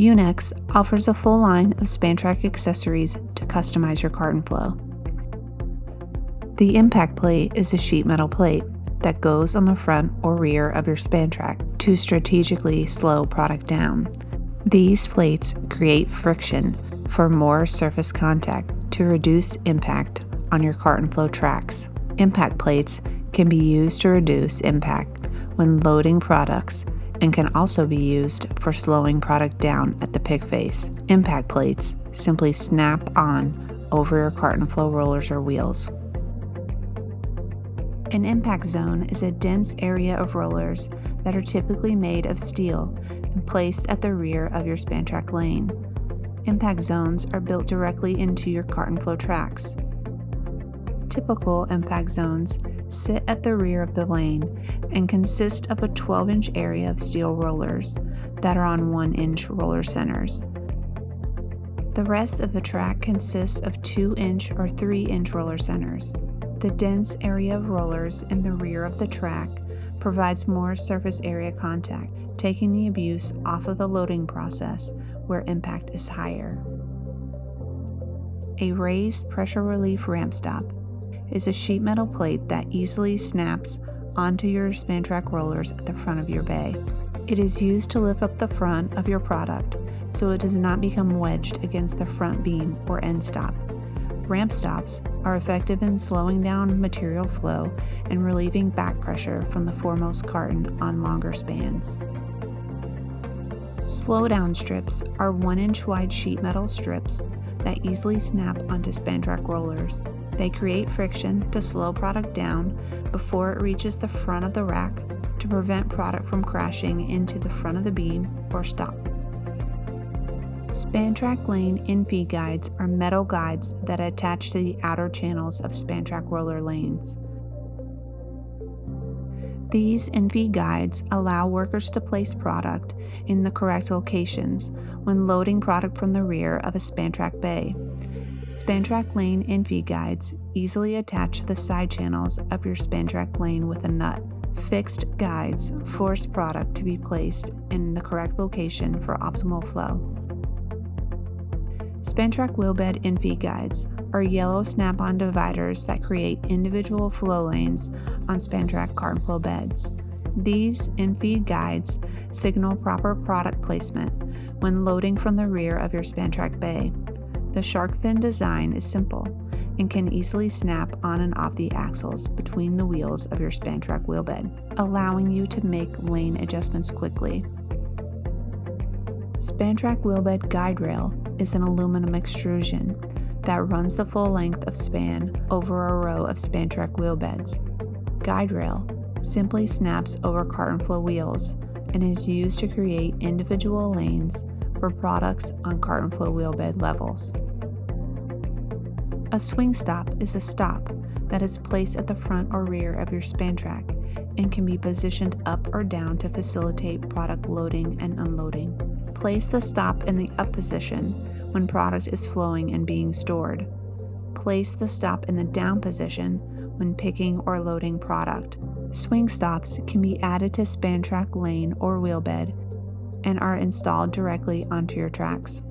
UNEX offers a full line of SpanTrack accessories to customize your carton flow. The impact plate is a sheet metal plate that goes on the front or rear of your SpanTrack to strategically slow product down. These plates create friction for more surface contact to reduce impact on your carton flow tracks. Impact plates can be used to reduce impact when loading products and can also be used for slowing product down at the pick face. Impact plates simply snap on over your carton flow rollers or wheels. An impact zone is a dense area of rollers that are typically made of steel and placed at the rear of your SpanTrack lane. Impact zones are built directly into your carton flow tracks. Typical impact zones sit at the rear of the lane and consist of a 12-inch area of steel rollers that are on 1-inch roller centers. The rest of the track consists of 2-inch or 3-inch roller centers. The dense area of rollers in the rear of the track provides more surface area contact, taking the abuse off of the loading process where impact is higher. A raised pressure relief ramp stop is a sheet metal plate that easily snaps onto your SpanTrack rollers at the front of your bay. It is used to lift up the front of your product so it does not become wedged against the front beam or end stop. Ramp stops are effective in slowing down material flow and relieving back pressure from the foremost carton on longer spans. Slowdown strips are 1-inch wide sheet metal strips that easily snap onto SpanTrack rollers. They create friction to slow product down before it reaches the front of the rack to prevent product from crashing into the front of the beam or stop. SpanTrack lane infeed guides are metal guides that attach to the outer channels of SpanTrack roller lanes. These infeed guides allow workers to place product in the correct locations when loading product from the rear of a SpanTrack bay. SpanTrack lane infeed guides easily attach to the side channels of your SpanTrack lane with a nut. Fixed guides force product to be placed in the correct location for optimal flow. SpanTrack wheel bed infeed guides are yellow snap-on dividers that create individual flow lanes on SpanTrack carton flow beds. These infeed guides signal proper product placement when loading from the rear of your SpanTrack bay. The shark fin design is simple and can easily snap on and off the axles between the wheels of your SpanTrack wheel bed, allowing you to make lane adjustments quickly. SpanTrack wheel bed guide rail is an aluminum extrusion that runs the full length of span over a row of SpanTrack wheel beds. Guide rail simply snaps over carton flow wheels and is used to create individual lanes for products on carton flow wheel bed levels. A swing stop is a stop that is placed at the front or rear of your SpanTrack and can be positioned up or down to facilitate product loading and unloading. Place the stop in the up position when product is flowing and being stored. Place the stop in the down position when picking or loading product. Swing stops can be added to SpanTrack lane or wheel bed and are installed directly onto your tracks.